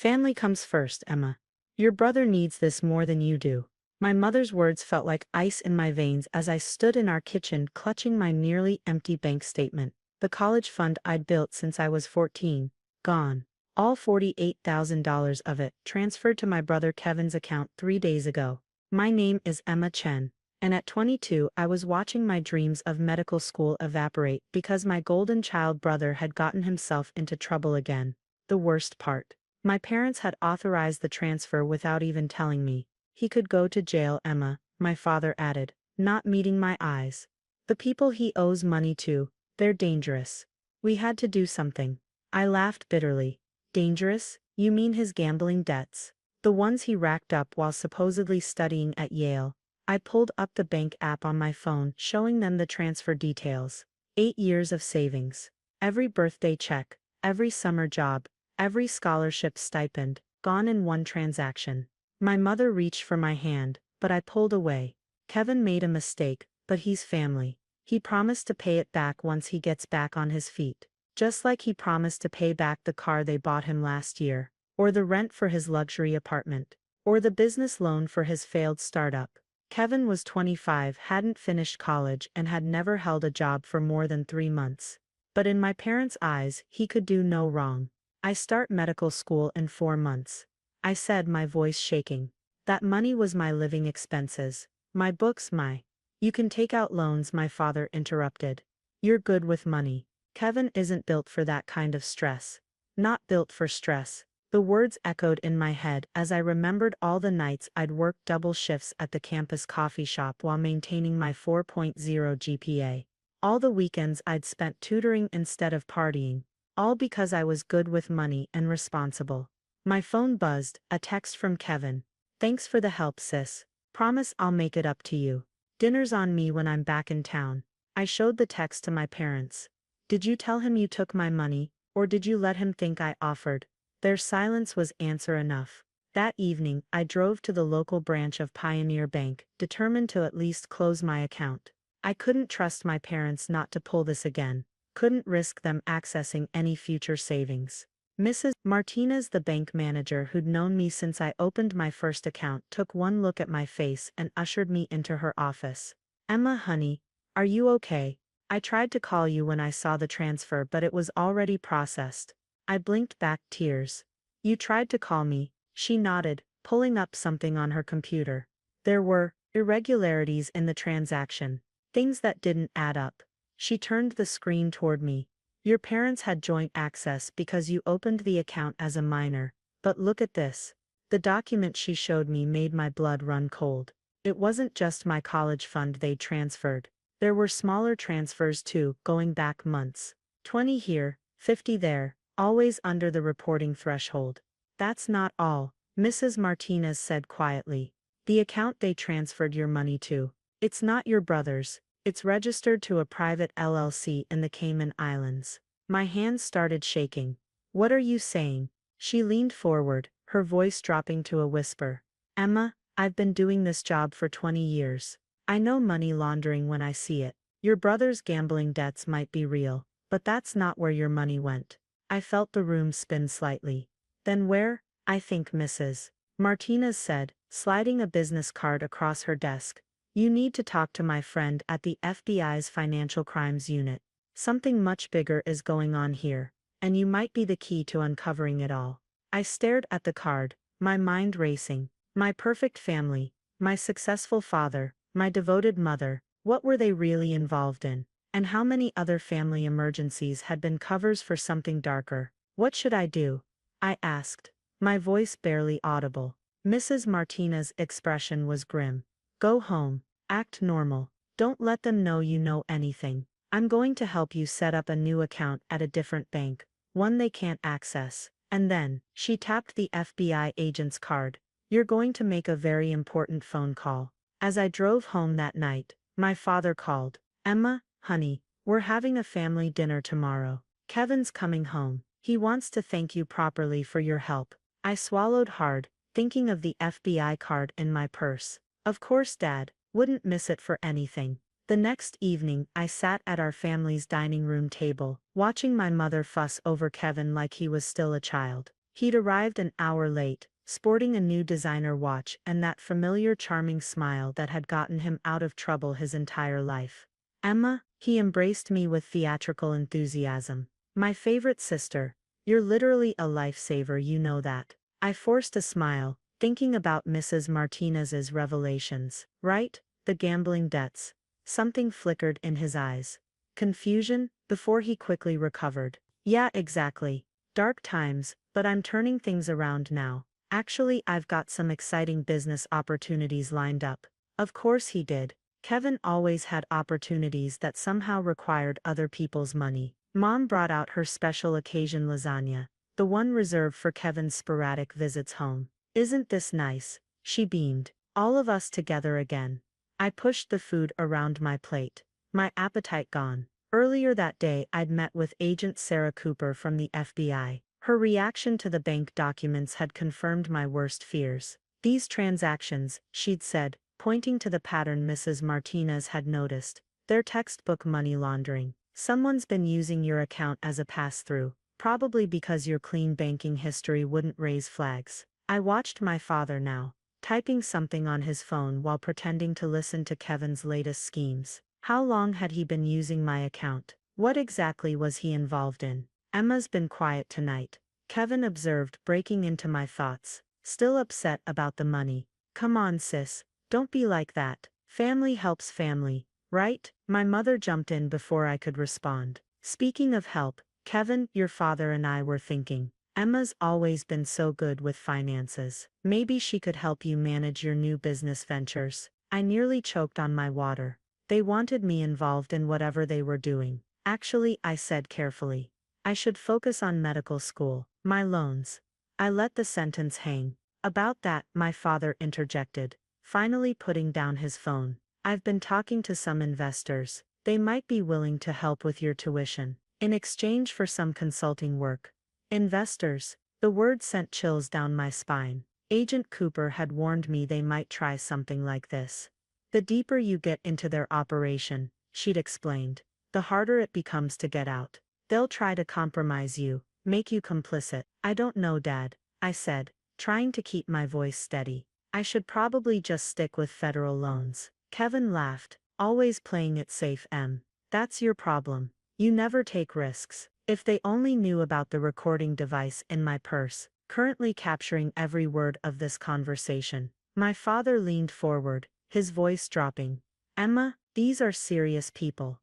Family comes first, Emma. Your brother needs this more than you do. My mother's words felt like ice in my veins as I stood in our kitchen clutching my nearly empty bank statement. The college fund I'd built since I was 14, gone. All $48,000 of it transferred to my brother Kevin's account 3 days ago. My name is Emma Chen, and at 22 I was watching my dreams of medical school evaporate because my golden child brother had gotten himself into trouble again. The worst part. My parents had authorized the transfer without even telling me. He could go to jail, Emma, my father added, not meeting my eyes. The people he owes money to, they're dangerous. We had to do something. I laughed bitterly. Dangerous? You mean his gambling debts? The ones he racked up while supposedly studying at Yale. I pulled up the bank app on my phone, showing them the transfer details. 8 years of savings. Every birthday check, every summer job, every scholarship stipend, gone in one transaction. My mother reached for my hand, but I pulled away. Kevin made a mistake, but he's family. He promised to pay it back once he gets back on his feet. Just like he promised to pay back the car they bought him last year, or the rent for his luxury apartment, or the business loan for his failed startup. Kevin was 25, hadn't finished college, and had never held a job for more than 3 months. But in my parents' eyes, he could do no wrong. I start medical school in 4 months. I said, my voice shaking. That money was my living expenses. My books, my. You can take out loans, my father interrupted. You're good with money. Kevin isn't built for that kind of stress. Not built for stress. The words echoed in my head as I remembered all the nights I'd worked double shifts at the campus coffee shop while maintaining my 4.0 GPA. All the weekends I'd spent tutoring instead of partying. All because I was good with money and responsible. My phone buzzed, a text from Kevin. Thanks for the help, sis. Promise I'll make it up to you. Dinner's on me when I'm back in town. I showed the text to my parents. Did you tell him you took my money, or did you let him think I offered? Their silence was answer enough. That evening, I drove to the local branch of Pioneer Bank, determined to at least close my account. I couldn't trust my parents not to pull this again. Couldn't risk them accessing any future savings. Mrs. Martinez, the bank manager who'd known me since I opened my first account, took one look at my face and ushered me into her office. Emma, honey, are you okay? I tried to call you when I saw the transfer, but it was already processed. I blinked back, tears. You tried to call me, she nodded, pulling up something on her computer. There were irregularities in the transaction, things that didn't add up. She turned the screen toward me. Your parents had joint access because you opened the account as a minor, but look at this. The document she showed me made my blood run cold. It wasn't just my college fund they'd transferred. There were smaller transfers too, going back months. 20 here, 50 there, always under the reporting threshold. That's not all, Mrs. Martinez said quietly. The account they transferred your money to. It's not your brother's. It's registered to a private LLC in the Cayman Islands. My hands started shaking. What are you saying? She leaned forward, her voice dropping to a whisper. Emma, I've been doing this job for 20 years. I know money laundering when I see it. Your brother's gambling debts might be real, but that's not where your money went. I felt the room spin slightly. Then where? I think Mrs. Martinez said, sliding a business card across her desk. You need to talk to my friend at the FBI's Financial Crimes Unit. Something much bigger is going on here, and you might be the key to uncovering it all. I stared at the card, my mind racing. My perfect family, my successful father, my devoted mother, what were they really involved in? And how many other family emergencies had been covers for something darker? What should I do? I asked, my voice barely audible. Mrs. Martinez's expression was grim. Go home, act normal, don't let them know you know anything. I'm going to help you set up a new account at a different bank, one they can't access. And then, she tapped the FBI agent's card. You're going to make a very important phone call. As I drove home that night, my father called. Emma, honey, we're having a family dinner tomorrow. Kevin's coming home. He wants to thank you properly for your help. I swallowed hard, thinking of the FBI card in my purse. Of course, Dad, wouldn't miss it for anything. The next evening, I sat at our family's dining room table, watching my mother fuss over Kevin like he was still a child. He'd arrived an hour late, sporting a new designer watch and that familiar charming smile that had gotten him out of trouble his entire life. Emma, he embraced me with theatrical enthusiasm. My favorite sister. You're literally a lifesaver, you know that. I forced a smile, thinking about Mrs. Martinez's revelations. Right? The gambling debts. Something flickered in his eyes. Confusion, before he quickly recovered. Yeah, exactly. Dark times, but I'm turning things around now. Actually, I've got some exciting business opportunities lined up. Of course he did. Kevin always had opportunities that somehow required other people's money. Mom brought out her special occasion lasagna, the one reserved for Kevin's sporadic visits home. Isn't this nice? She beamed. All of us together again. I pushed the food around my plate, my appetite gone. Earlier that day, I'd met with Agent Sarah Cooper from the FBI. Her reaction to the bank documents had confirmed my worst fears. These transactions, she'd said, pointing to the pattern Mrs. Martinez had noticed, they're textbook money laundering. Someone's been using your account as a pass-through, probably because your clean banking history wouldn't raise flags. I watched my father now, typing something on his phone while pretending to listen to Kevin's latest schemes. How long had he been using my account? What exactly was he involved in? Emma's been quiet tonight, Kevin observed, breaking into my thoughts. Still upset about the money. Come on, sis, don't be like that. Family helps family, right? My mother jumped in before I could respond. Speaking of help, Kevin, your father and I were thinking. Emma's always been so good with finances. Maybe she could help you manage your new business ventures. I nearly choked on my water. They wanted me involved in whatever they were doing. Actually, I said carefully, I should focus on medical school, my loans. I let the sentence hang. About that, my father interjected, finally putting down his phone. I've been talking to some investors. They might be willing to help with your tuition, in exchange for some consulting work. Investors. The word sent chills down my spine. Agent Cooper had warned me they might try something like this. The deeper you get into their operation, she'd explained, the harder it becomes to get out. They'll try to compromise you, make you complicit. I don't know, Dad, I said, trying to keep my voice steady. I should probably just stick with federal loans. Kevin laughed, always playing it safe, Em. That's your problem. You never take risks. If they only knew about the recording device in my purse, currently capturing every word of this conversation. My father leaned forward, his voice dropping. Emma, these are serious people.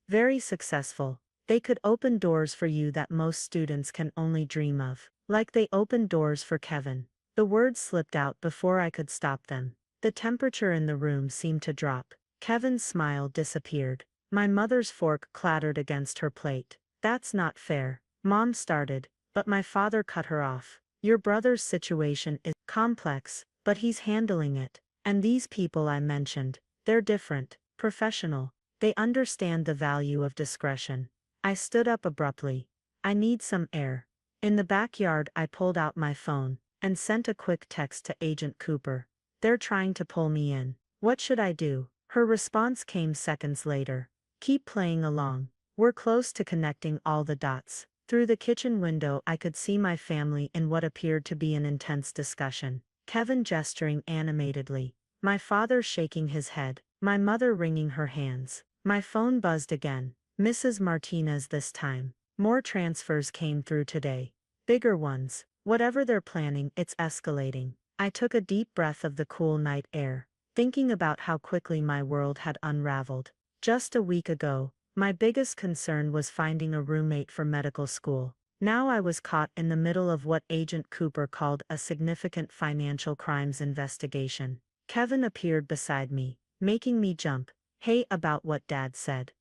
Very successful. They could open doors for you that most students can only dream of. Like they opened doors for Kevin. The words slipped out before I could stop them. The temperature in the room seemed to drop. Kevin's smile disappeared. My mother's fork clattered against her plate. That's not fair. Mom started, but my father cut her off. Your brother's situation is complex, but he's handling it. And these people I mentioned, they're different, professional. They understand the value of discretion. I stood up abruptly. I need some air. In the backyard, I pulled out my phone and sent a quick text to Agent Cooper. They're trying to pull me in. What should I do? Her response came seconds later. Keep playing along. We're close to connecting all the dots. Through the kitchen window, I could see my family in what appeared to be an intense discussion. Kevin gesturing animatedly. My father shaking his head. My mother wringing her hands. My phone buzzed again. Mrs. Martinez this time. More transfers came through today. Bigger ones. Whatever they're planning, it's escalating. I took a deep breath of the cool night air, thinking about how quickly my world had unraveled. Just a week ago, my biggest concern was finding a roommate for medical school. Now I was caught in the middle of what Agent Cooper called a significant financial crimes investigation. Kevin appeared beside me, making me jump. Hey, about what Dad said.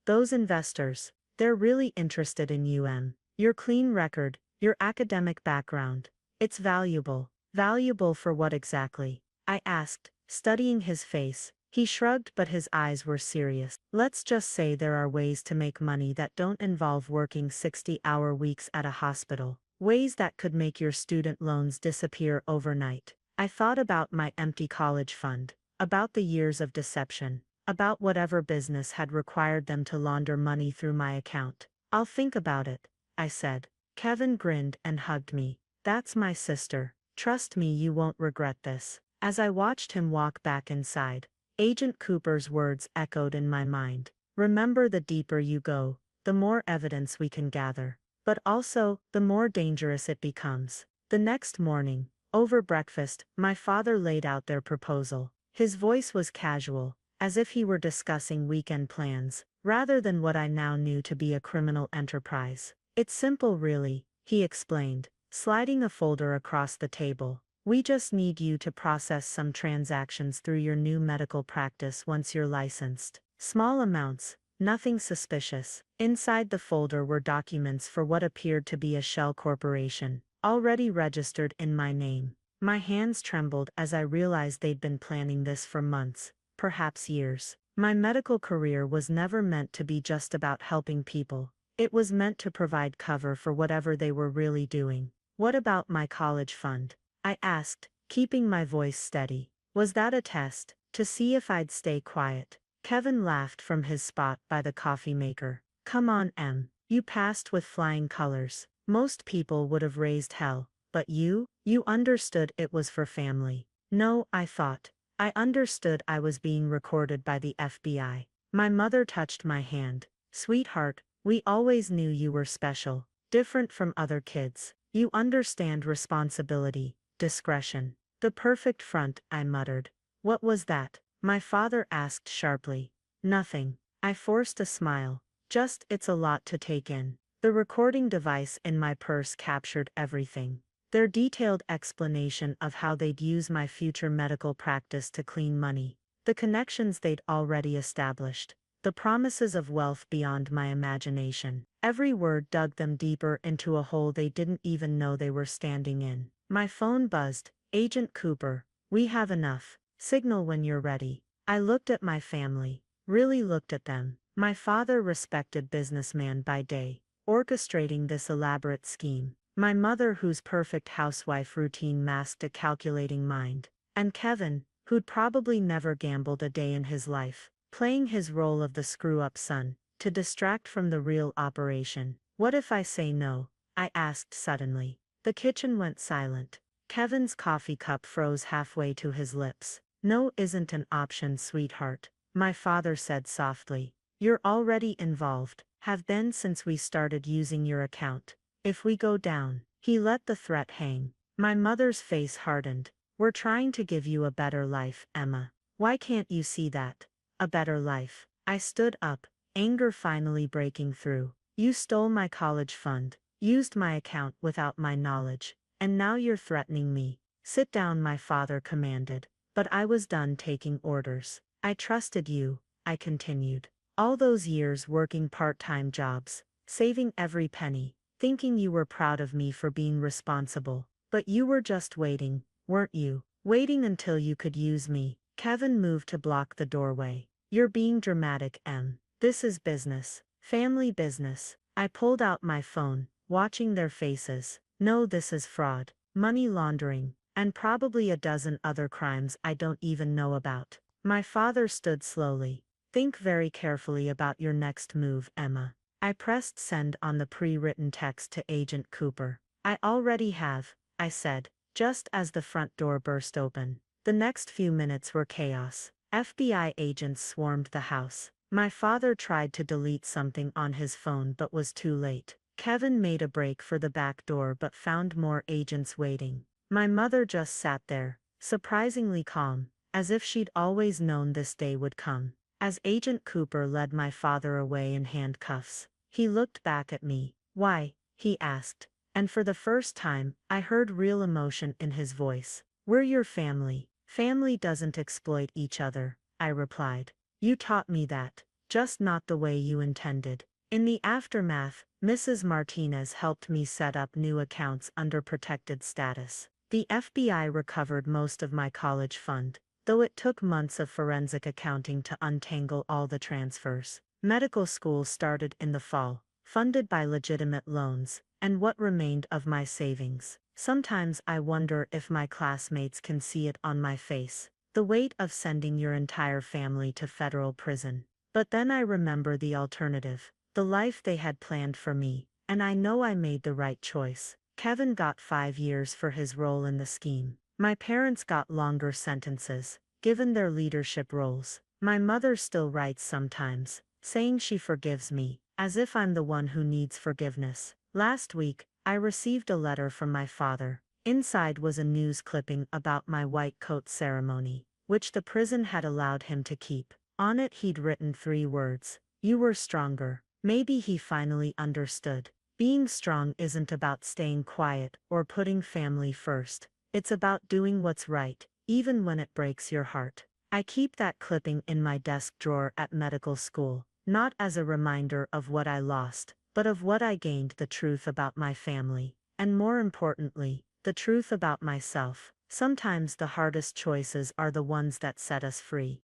Those investors, they're really interested in you, Em. Your clean record, your academic background. It's valuable. Valuable for what exactly? I asked, studying his face. He shrugged, but his eyes were serious. Let's just say there are ways to make money that don't involve working 60-hour weeks at a hospital. Ways that could make your student loans disappear overnight. I thought about my empty college fund, about the years of deception, about whatever business had required them to launder money through my account. I'll think about it, I said. Kevin grinned and hugged me. That's my sister. Trust me, you won't regret this. As I watched him walk back inside, Agent Cooper's words echoed in my mind. Remember, the deeper you go, the more evidence we can gather. But also, the more dangerous it becomes. The next morning, over breakfast, my father laid out their proposal. His voice was casual, as if he were discussing weekend plans, rather than what I now knew to be a criminal enterprise. It's simple, really, he explained, sliding a folder across the table. We just need you to process some transactions through your new medical practice once you're licensed. Small amounts, nothing suspicious. Inside the folder were documents for what appeared to be a shell corporation, already registered in my name. My hands trembled as I realized they'd been planning this for months, perhaps years. My medical career was never meant to be just about helping people. It was meant to provide cover for whatever they were really doing. What about my college fund? I asked, keeping my voice steady. Was that a test, to see if I'd stay quiet? Kevin laughed from his spot by the coffee maker. Come on, Em. You passed with flying colors. Most people would have raised hell, but you understood it was for family. No, I thought. I understood I was being recorded by the FBI. My mother touched my hand. Sweetheart, we always knew you were special, different from other kids. You understand responsibility, discretion. The perfect front, I muttered. What was that? My father asked sharply. Nothing. I forced a smile. Just, it's a lot to take in. The recording device in my purse captured everything. Their detailed explanation of how they'd use my future medical practice to clean money. The connections they'd already established. The promises of wealth beyond my imagination. Every word dug them deeper into a hole they didn't even know they were standing in. My phone buzzed. Agent Cooper, we have enough. Signal when you're ready. I looked at my family. Really looked at them. My father, respected businessman by day, orchestrating this elaborate scheme. My mother, whose perfect housewife routine masked a calculating mind. And Kevin, who'd probably never gambled a day in his life, playing his role of the screw-up son, to distract from the real operation. What if I say no? I asked suddenly. The kitchen went silent. Kevin's coffee cup froze halfway to his lips. No isn't an option, sweetheart, my father said softly. You're already involved, have been since we started using your account. If we go down, he let the threat hang. My mother's face hardened. We're trying to give you a better life, Emma. Why can't you see that? A better life. I stood up, anger finally breaking through. You stole my college fund, used my account without my knowledge, and now you're threatening me. Sit down, my father commanded. But I was done taking orders. I trusted you, I continued. All those years working part-time jobs, saving every penny, thinking you were proud of me for being responsible. But you were just waiting, weren't you? Waiting until you could use me. Kevin moved to block the doorway. You're being dramatic, Em. This is business. Family business. I pulled out my phone, watching their faces. No, this is fraud, money laundering, and probably a dozen other crimes I don't even know about. My father stood slowly. Think very carefully about your next move, Emma. I pressed send on the pre-written text to Agent Cooper. I already have, I said, just as the front door burst open. The next few minutes were chaos. FBI agents swarmed the house. My father tried to delete something on his phone but was too late. Kevin made a break for the back door but found more agents waiting. My mother just sat there, surprisingly calm, as if she'd always known this day would come. As Agent Cooper led my father away in handcuffs, he looked back at me. Why? He asked. And for the first time, I heard real emotion in his voice. We're your family. Family doesn't exploit each other, I replied. You taught me that, just not the way you intended. In the aftermath, Mrs. Martinez helped me set up new accounts under protected status. The FBI recovered most of my college fund, though it took months of forensic accounting to untangle all the transfers. Medical school started in the fall, funded by legitimate loans, and what remained of my savings. Sometimes I wonder if my classmates can see it on my face, the weight of sending your entire family to federal prison. But then I remember the alternative, the life they had planned for me, and I know I made the right choice. Kevin got 5 years for his role in the scheme. My parents got longer sentences, given their leadership roles. My mother still writes sometimes, saying she forgives me, as if I'm the one who needs forgiveness. Last week, I received a letter from my father. Inside was a news clipping about my white coat ceremony, which the prison had allowed him to keep. On it he'd written 3 words. You were stronger. Maybe he finally understood. Being strong isn't about staying quiet or putting family first. It's about doing what's right, even when it breaks your heart. I keep that clipping in my desk drawer at medical school, not as a reminder of what I lost, but of what I gained: the truth about my family, and more importantly, the truth about myself. Sometimes the hardest choices are the ones that set us free.